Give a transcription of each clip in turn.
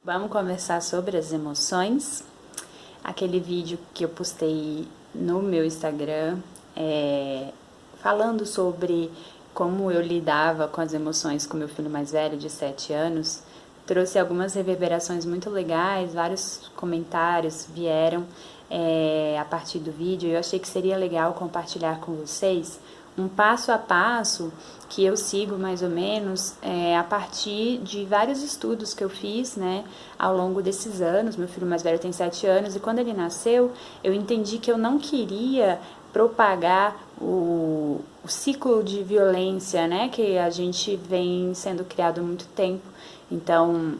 Vamos conversar sobre as emoções. Aquele vídeo que eu postei no meu Instagram, falando sobre como eu lidava com as emoções com meu filho mais velho, de 7 anos, trouxe algumas reverberações muito legais, vários comentários vieram a partir do vídeo, e eu achei que seria legal compartilhar com vocês um passo a passo que eu sigo mais ou menos a partir de vários estudos que eu fiz, né, ao longo desses anos. Meu filho mais velho tem 7 anos e quando ele nasceu eu entendi que eu não queria propagar o ciclo de violência, né, que a gente vem sendo criado há muito tempo. Então,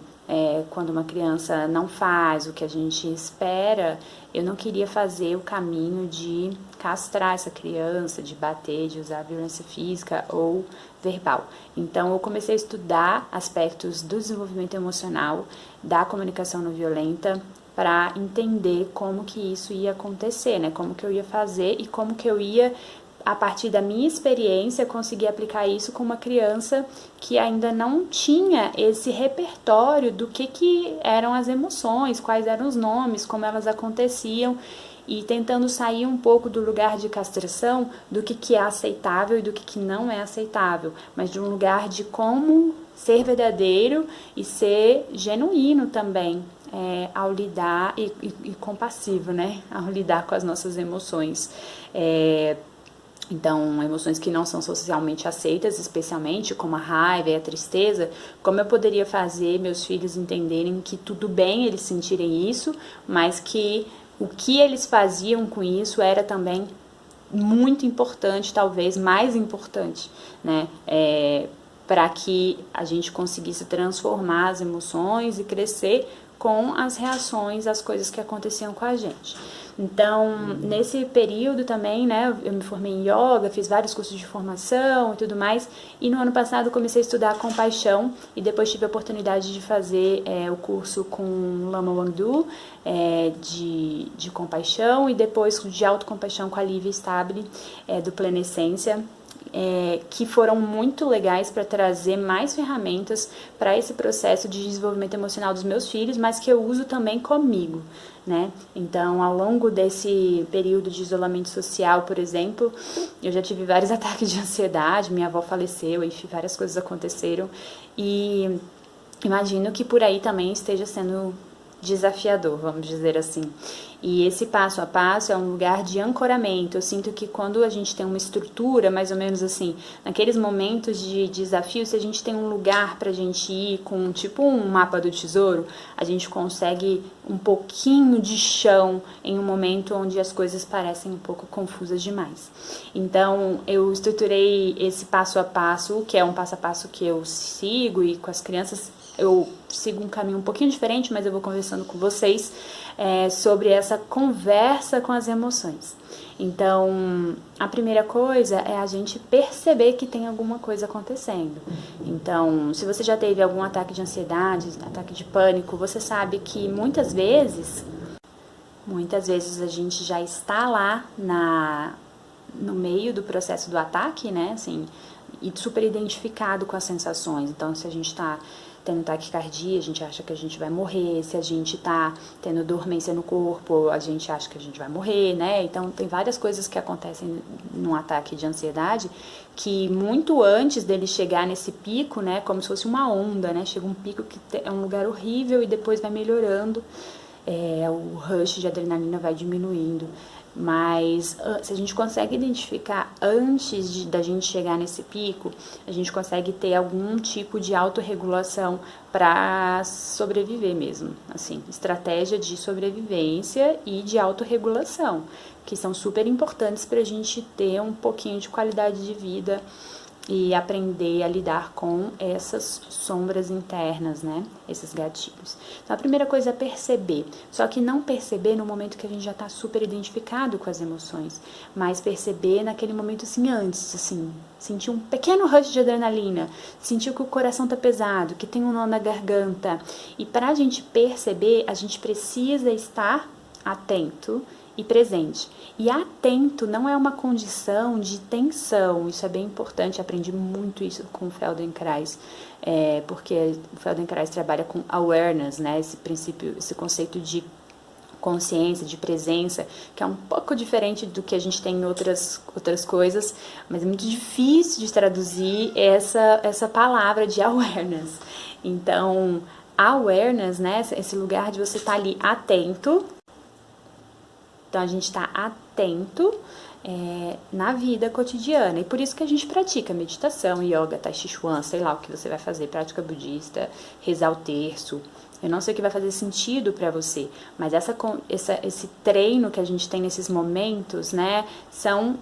quando uma criança não faz o que a gente espera, eu não queria fazer o caminho de castrar essa criança, de bater, de usar violência física ou verbal. Então, eu comecei a estudar aspectos do desenvolvimento emocional, da comunicação não violenta, para entender como que isso ia acontecer, né? Como que eu ia fazer e como que eu ia, a partir da minha experiência, conseguir aplicar isso com uma criança que ainda não tinha esse repertório do que eram as emoções, quais eram os nomes, como elas aconteciam, e tentando sair um pouco do lugar de castração, do que é aceitável e do que não é aceitável, mas de um lugar de como ser verdadeiro e ser genuíno também, ao lidar, e compassivo, né, ao lidar com as nossas emoções. Então, emoções que não são socialmente aceitas, especialmente como a raiva e a tristeza, como eu poderia fazer meus filhos entenderem que tudo bem eles sentirem isso, mas que o que eles faziam com isso era também muito importante, talvez mais importante, né? Para que a gente conseguisse transformar as emoções e crescer com as reações às coisas que aconteciam com a gente. Então, nesse período também, né, eu me formei em yoga, fiz vários cursos de formação e tudo mais, e no ano passado comecei a estudar compaixão, e depois tive a oportunidade de fazer o curso com Lama Wangdu, de compaixão, e depois de autocompaixão com a Lívia Stabile, do Plena Essência, que foram muito legais para trazer mais ferramentas para esse processo de desenvolvimento emocional dos meus filhos, mas que eu uso também comigo, né? Então, ao longo desse período de isolamento social, por exemplo, eu já tive vários ataques de ansiedade, minha avó faleceu, enfim, várias coisas aconteceram, e imagino que por aí também esteja sendo desafiador, vamos dizer assim. E esse passo a passo é um lugar de ancoramento. Eu sinto que quando a gente tem uma estrutura, mais ou menos assim, naqueles momentos de desafio, se a gente tem um lugar pra gente ir com tipo um mapa do tesouro, a gente consegue um pouquinho de chão em um momento onde as coisas parecem um pouco confusas demais. Então, eu estruturei esse passo a passo, que é um passo a passo que eu sigo, e com as crianças eu sigo um caminho um pouquinho diferente, mas eu vou conversando com vocês sobre essa conversa com as emoções. Então, a primeira coisa é a gente perceber que tem alguma coisa acontecendo. Então, se você já teve algum ataque de ansiedade, ataque de pânico, você sabe que muitas vezes a gente já está lá no meio do processo do ataque, né, assim, e super identificado com as sensações. Então, se a gente está tendo taquicardia, a gente acha que a gente vai morrer. Se a gente tá tendo dormência no corpo, a gente acha que a gente vai morrer, né? Então, tem várias coisas que acontecem num ataque de ansiedade que muito antes dele chegar nesse pico, né, como se fosse uma onda, né? Chega um pico que é um lugar horrível e depois vai melhorando. O rush de adrenalina vai diminuindo. Mas se a gente consegue identificar antes da gente chegar nesse pico, a gente consegue ter algum tipo de autorregulação para sobreviver mesmo, assim, estratégia de sobrevivência e de autorregulação, que são super importantes para a gente ter um pouquinho de qualidade de vida e aprender a lidar com essas sombras internas, né? Esses gatilhos. Então, a primeira coisa é perceber. Só que não perceber no momento que a gente já está super identificado com as emoções, mas perceber naquele momento assim antes, assim, sentir um pequeno rush de adrenalina, sentir que o coração tá pesado, que tem um nó na garganta. E para a gente perceber, a gente precisa estar atento e presente. E atento não é uma condição de tensão, isso é bem importante, aprendi muito isso com o Feldenkrais, porque o Feldenkrais trabalha com awareness, né, esse princípio, esse conceito de consciência, de presença, que é um pouco diferente do que a gente tem em outras coisas, mas é muito difícil de traduzir essa palavra de awareness. Então, awareness, né, esse lugar de você estar ali atento. Então, a gente está atento na vida cotidiana. E por isso que a gente pratica meditação, yoga, tai chi chuan, sei lá o que você vai fazer, prática budista, rezar o terço. Eu não sei o que vai fazer sentido para você, mas esse treino que a gente tem nesses momentos, né, são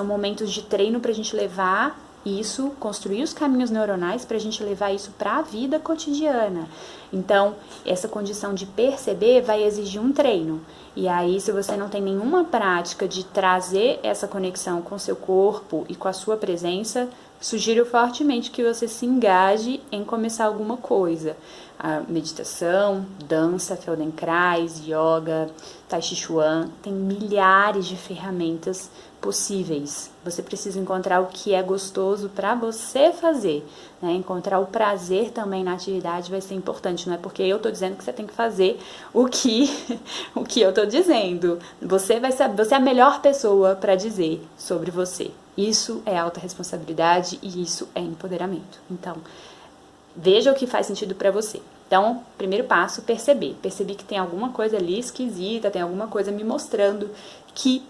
momentos de treino para a gente levar isso, construir os caminhos neuronais para a gente levar isso para a vida cotidiana. Então, essa condição de perceber vai exigir um treino. E aí, se você não tem nenhuma prática de trazer essa conexão com o seu corpo e com a sua presença, sugiro fortemente que você se engaje em começar alguma coisa. A meditação, dança, Feldenkrais, yoga, tai chi chuan, tem milhares de ferramentas possíveis. Você precisa encontrar o que é gostoso para você fazer, né? Encontrar o prazer também na atividade vai ser importante, não é porque eu tô dizendo que você tem que fazer o que eu tô dizendo. Você é a melhor pessoa para dizer sobre você. Isso é autorresponsabilidade e isso é empoderamento. Então, veja o que faz sentido para você. Então, primeiro passo, perceber. Percebi que tem alguma coisa ali esquisita, tem alguma coisa me mostrando que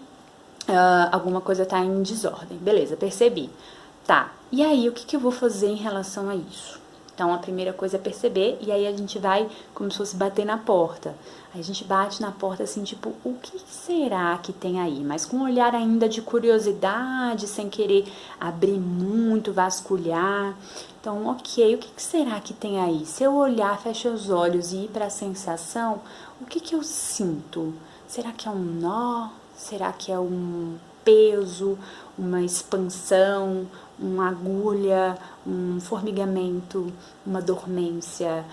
alguma coisa está em desordem. Beleza, percebi. Tá, e aí o que eu vou fazer em relação a isso? Então, a primeira coisa é perceber, e aí a gente vai como se fosse bater na porta. Aí a gente bate na porta assim, tipo, o que será que tem aí? Mas com um olhar ainda de curiosidade, sem querer abrir muito, vasculhar. Então, ok, o que será que tem aí? Se eu olhar, fechar os olhos e ir para a sensação, o que eu sinto? Será que é um nó? Será que é um peso, uma expansão, uma agulha, um formigamento, uma dormência,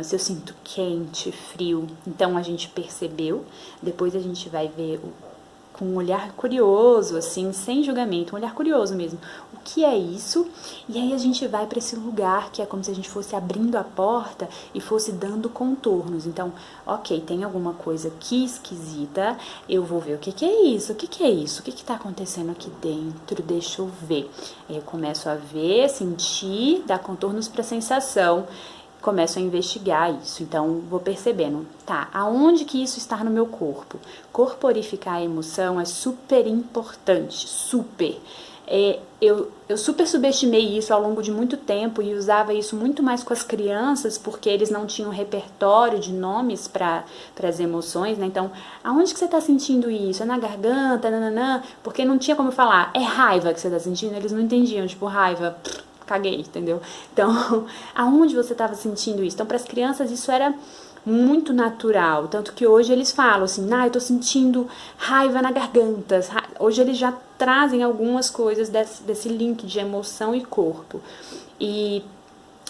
se eu sinto quente, frio? Então a gente percebeu, depois a gente vai ver com um olhar curioso, assim, sem julgamento, um olhar curioso mesmo. O que é isso? E aí a gente vai para esse lugar que é como se a gente fosse abrindo a porta e fosse dando contornos. Então, ok, tem alguma coisa aqui esquisita, eu vou ver o que é isso, o que é isso, o que está acontecendo aqui dentro, deixa eu ver. Aí eu começo a ver, sentir, dar contornos para a sensação, começo a investigar isso, então vou percebendo, tá, aonde que isso está no meu corpo? Corporificar a emoção é super importante, super. Eu super subestimei isso ao longo de muito tempo e usava isso muito mais com as crianças, porque eles não tinham repertório de nomes para as emoções, né? Então, aonde que você está sentindo isso? É na garganta, nananã? Porque não tinha como falar, é raiva que você está sentindo? Eles não entendiam, tipo, raiva, caguei, entendeu? Então, aonde você estava sentindo isso? Então, para as crianças isso era muito natural, tanto que hoje eles falam assim, eu tô sentindo raiva na garganta. Hoje eles já trazem algumas coisas desse link de emoção e corpo. E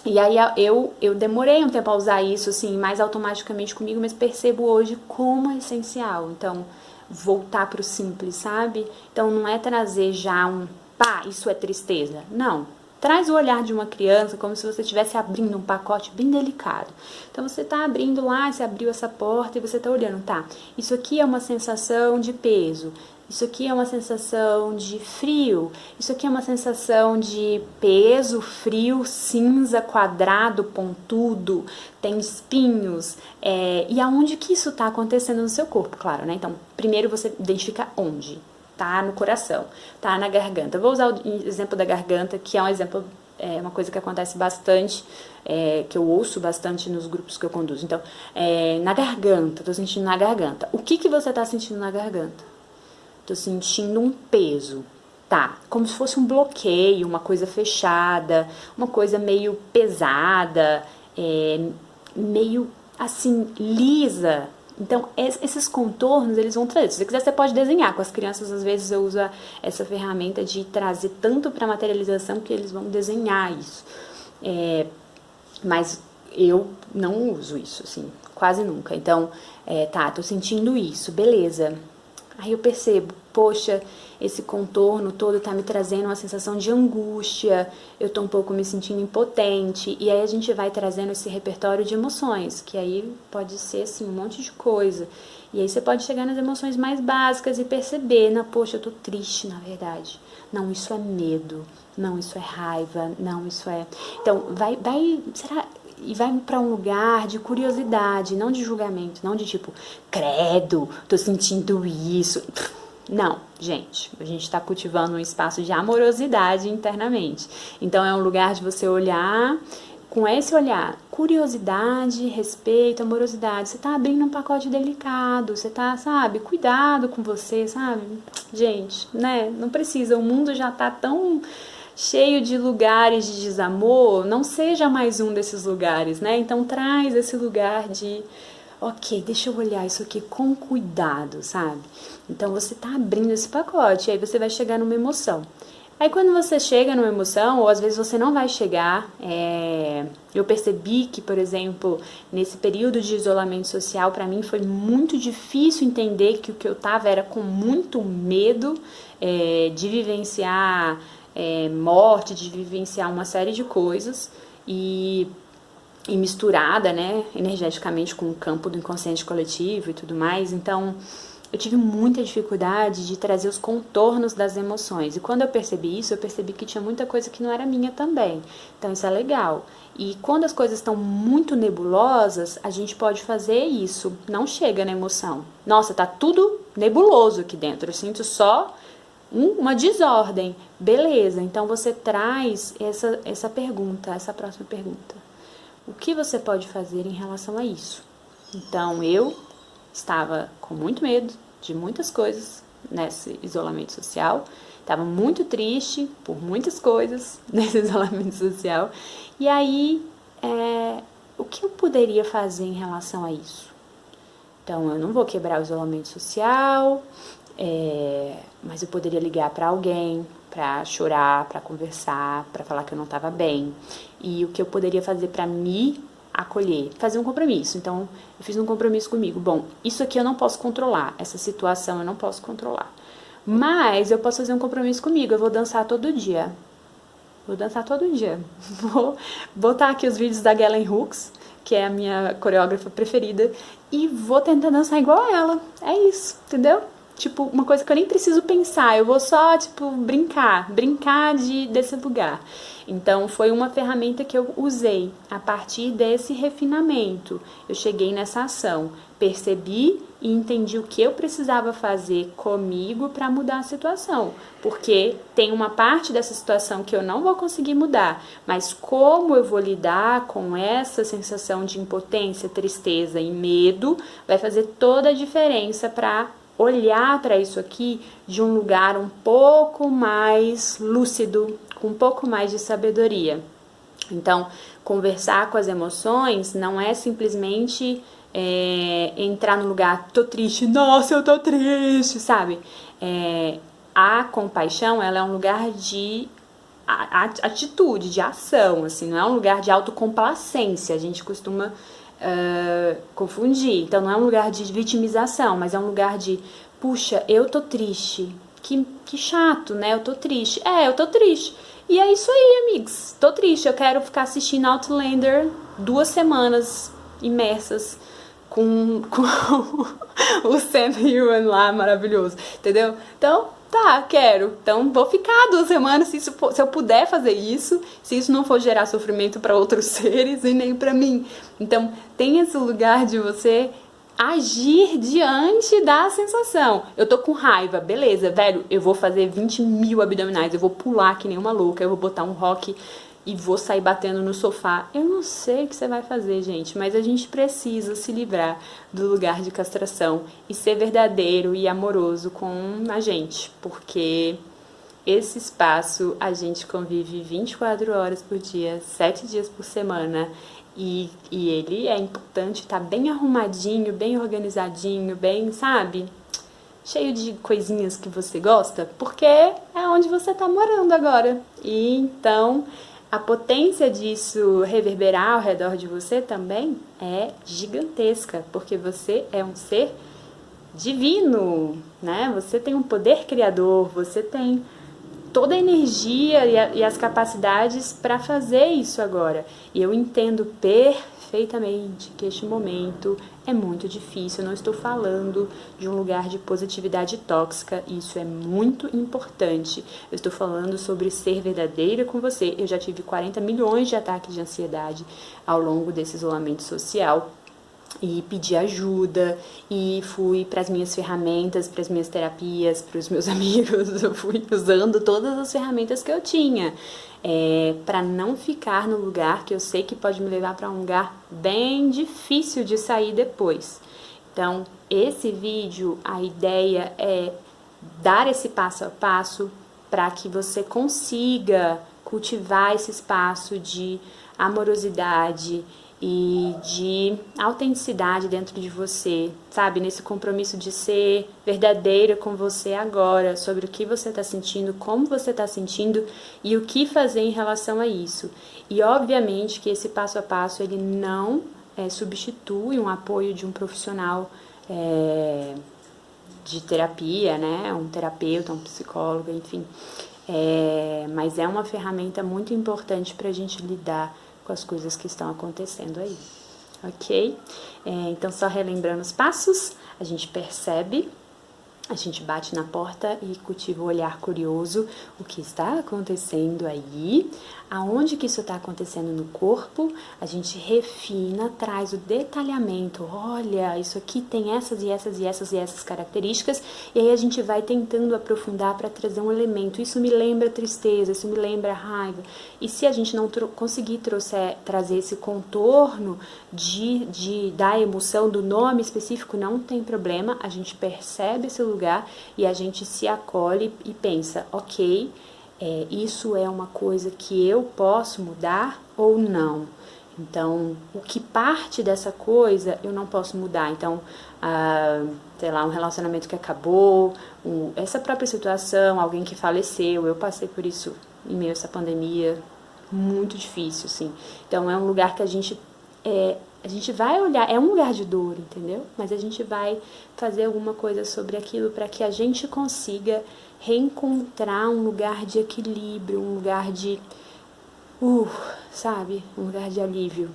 aí eu demorei um tempo a usar isso assim, mais automaticamente comigo, mas percebo hoje como é essencial. Então, voltar pro simples, sabe? Então, não é trazer já isso é tristeza. Não. Traz o olhar de uma criança como se você estivesse abrindo um pacote bem delicado. Então, você está abrindo lá, você abriu essa porta e você está olhando, tá, isso aqui é uma sensação de peso, isso aqui é uma sensação de frio, isso aqui é uma sensação de peso, frio, cinza, quadrado, pontudo, tem espinhos, e aonde que isso está acontecendo no seu corpo, claro, né? Então, primeiro você identifica onde. Tá no coração, tá na garganta. Eu vou usar o exemplo da garganta, que é um exemplo, uma coisa que acontece bastante, que eu ouço bastante nos grupos que eu conduzo. Então, na garganta, tô sentindo na garganta. O que você tá sentindo na garganta? Tô sentindo um peso, tá? Como se fosse um bloqueio, uma coisa fechada, uma coisa meio pesada, meio assim, lisa. Então, esses contornos, eles vão trazer. Se você quiser, você pode desenhar. Com as crianças, às vezes, eu uso essa ferramenta de trazer tanto para a materialização que eles vão desenhar isso. Mas eu não uso isso, assim, quase nunca. Então, tá, tô sentindo isso, beleza. Aí eu percebo, poxa, esse contorno todo tá me trazendo uma sensação de angústia, eu tô um pouco me sentindo impotente, e aí a gente vai trazendo esse repertório de emoções, que aí pode ser, assim, um monte de coisa. E aí você pode chegar nas emoções mais básicas e perceber, poxa, eu tô triste, na verdade. Não, isso é medo. Não, isso é raiva. Não, isso é... Então, será... E vai para um lugar de curiosidade, não de julgamento, não de tipo, credo, tô sentindo isso. Não, gente, a gente está cultivando um espaço de amorosidade internamente. Então é um lugar de você olhar, com esse olhar, curiosidade, respeito, amorosidade. Você tá abrindo um pacote delicado, você tá, sabe, cuidado com você, sabe? Gente, né, não precisa, o mundo já tá tão cheio de lugares de desamor, não seja mais um desses lugares, né? Então traz esse lugar de, ok, deixa eu olhar isso aqui com cuidado, sabe? Então você tá abrindo esse pacote, aí você vai chegar numa emoção. Aí quando você chega numa emoção, ou às vezes você não vai chegar, eu percebi que, por exemplo, nesse período de isolamento social, para mim foi muito difícil entender que o que eu tava era com muito medo de vivenciar morte, de vivenciar uma série de coisas e misturada, né, energeticamente com o campo do inconsciente coletivo e tudo mais. Então, eu tive muita dificuldade de trazer os contornos das emoções. E quando eu percebi isso, eu percebi que tinha muita coisa que não era minha também. Então, isso é legal. E quando as coisas estão muito nebulosas, a gente pode fazer isso. Não chega na emoção. Nossa, tá tudo nebuloso aqui dentro. Eu sinto só uma desordem. Beleza, então você traz essa pergunta, essa próxima pergunta. O que você pode fazer em relação a isso? Então, eu estava com muito medo de muitas coisas nesse isolamento social, estava muito triste por muitas coisas nesse isolamento social, e aí, o que eu poderia fazer em relação a isso? Então, eu não vou quebrar o isolamento social, mas eu poderia ligar para alguém, para chorar, para conversar, para falar que eu não estava bem. E o que eu poderia fazer para me acolher? Fazer um compromisso. Então, eu fiz um compromisso comigo. Bom, isso aqui eu não posso controlar, essa situação eu não posso controlar. Mas eu posso fazer um compromisso comigo, eu vou dançar todo dia. Vou dançar todo dia. Vou botar aqui os vídeos da Galen Hooks, que é a minha coreógrafa preferida, e vou tentar dançar igual a ela. É isso, entendeu? Tipo, uma coisa que eu nem preciso pensar, eu vou só, tipo, brincar desse lugar. Então, foi uma ferramenta que eu usei a partir desse refinamento. Eu cheguei nessa ação, percebi e entendi o que eu precisava fazer comigo para mudar a situação. Porque tem uma parte dessa situação que eu não vou conseguir mudar, mas como eu vou lidar com essa sensação de impotência, tristeza e medo, vai fazer toda a diferença para olhar para isso aqui de um lugar um pouco mais lúcido, com um pouco mais de sabedoria. Então, conversar com as emoções não é simplesmente entrar no lugar, tô triste, nossa, eu tô triste, sabe? A compaixão, ela é um lugar de atitude, de ação, assim, não é um lugar de autocomplacência, a gente costuma confundir. Então não é um lugar de vitimização, mas é um lugar de, puxa, eu tô triste, que chato, né? Eu tô triste. Eu tô triste. E é isso aí, amigos. Tô triste, eu quero ficar assistindo Outlander 2 semanas imersas com o Sam Heughan lá, maravilhoso, entendeu? Então, tá, quero. Então, vou ficar 2 semanas se eu puder fazer isso, se isso não for gerar sofrimento para outros seres e nem para mim. Então, tem esse lugar de você agir diante da sensação. Eu tô com raiva, beleza, velho, eu vou fazer 20 mil abdominais, eu vou pular que nem uma louca, eu vou botar um rock e vou sair batendo no sofá. Eu não sei o que você vai fazer, gente, mas a gente precisa se livrar do lugar de castração e ser verdadeiro e amoroso com a gente, porque esse espaço a gente convive 24 horas por dia, 7 dias por semana, e ele é importante estar bem arrumadinho, bem organizadinho, bem, sabe, cheio de coisinhas que você gosta, porque é onde você tá morando agora. E então a potência disso reverberar ao redor de você também é gigantesca, porque você é um ser divino, né? Você tem um poder criador, você tem toda a energia e as capacidades para fazer isso agora. E eu entendo perfeitamente que este momento é muito difícil. Eu não estou falando de um lugar de positividade tóxica, isso é muito importante. Eu estou falando sobre ser verdadeira com você. Eu já tive 40 milhões de ataques de ansiedade ao longo desse isolamento social. E pedi ajuda, e fui para as minhas ferramentas, para as minhas terapias, para os meus amigos, eu fui usando todas as ferramentas que eu tinha, para não ficar no lugar que eu sei que pode me levar para um lugar bem difícil de sair depois. Então, esse vídeo, a ideia é dar esse passo a passo para que você consiga cultivar esse espaço de amorosidade e de autenticidade dentro de você, sabe? Nesse compromisso de ser verdadeira com você agora, sobre o que você está sentindo, como você está sentindo e o que fazer em relação a isso. E obviamente que esse passo a passo ele não substitui um apoio de um profissional de terapia, né? Um terapeuta, um psicólogo, enfim. Mas é uma ferramenta muito importante para a gente lidar com as coisas que estão acontecendo aí, ok? Então, só relembrando os passos, a gente percebe, a gente bate na porta e cultiva o olhar curioso, o que está acontecendo aí, aonde que isso está acontecendo no corpo, a gente refina, traz o detalhamento, olha, isso aqui tem essas e essas e essas e essas características, e aí a gente vai tentando aprofundar para trazer um elemento, isso me lembra tristeza, isso me lembra raiva, e se a gente não conseguir trazer esse contorno da emoção, do nome específico, não tem problema, a gente percebe esse lugar e a gente se acolhe e pensa, ok, isso é uma coisa que eu posso mudar ou não. Então, o que parte dessa coisa eu não posso mudar. Então, sei lá, um relacionamento que acabou, essa própria situação, alguém que faleceu, eu passei por isso em meio a essa pandemia, muito difícil, assim. Então, é um lugar que a gente vai olhar, é um lugar de dor, entendeu? Mas a gente vai fazer alguma coisa sobre aquilo para que a gente consiga reencontrar um lugar de equilíbrio, um lugar de, sabe? Um lugar de alívio.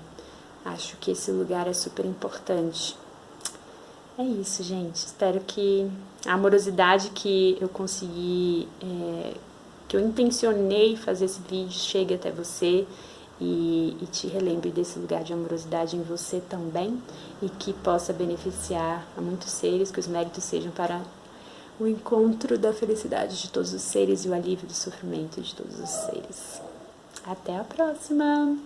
Acho que esse lugar é super importante. É isso, gente. Espero que a amorosidade que eu consegui, que eu intencionei fazer esse vídeo chegue até você e te relembre desse lugar de amorosidade em você também e que possa beneficiar a muitos seres, que os méritos sejam para o encontro da felicidade de todos os seres e o alívio do sofrimento de todos os seres. Até a próxima!